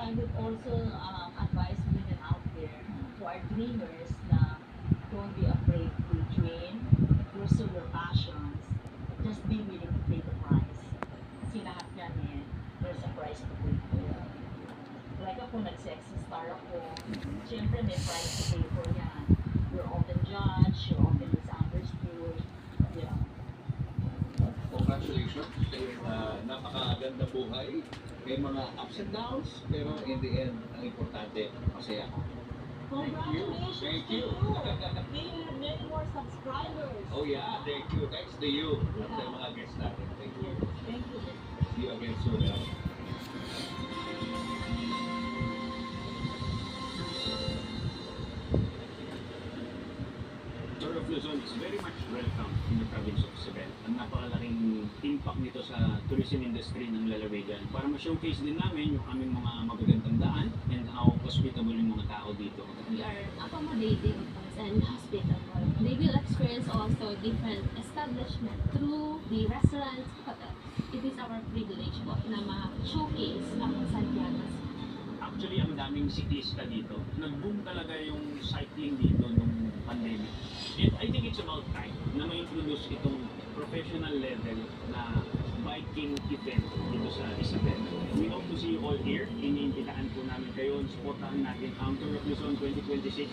I would also advise women out there who are dreamers na don't be afraid to dream, pursue your passions, just be willing to pay the price. Kasi lahat yan there's a price to pay for. Like ako, nag-sexy star ako, syempre may price to pay for yan. You're often judged, you're often misunderstood. Yeah. Congratulations sa iyong napakaganda buhay. May mga ups and downs, pero in the end, ang importante, masaya ka. Congratulations Thank to you. you! May many more subscribers! Oh yeah, thank you. Thanks to you. At sa mga guests natin. Thank you. Thank you. See you again soon. Tour of Luzon is very much welcome in the province of Cebu. Ang napakalaking impact nito sa tourism industry ng lalawigan para ma-showcase din namin yung aming mga magagandang daan and how hospitable yung mga tao dito. We are accommodating and hospitable. They will experience also different establishment through the restaurants, hotels. It is our privilege po na ma-showcase ang Santiago. Actually, ang daming siklista dito. Nag-boom talaga yung cycling dito nung pandemic. And I think it's about time na ma-introduce itong professional level na biking event dito sa Isabela. We hope to see you all here. Iniimbitahan po namin kayo. Supportahan natin ang Tour of Luzon 2026.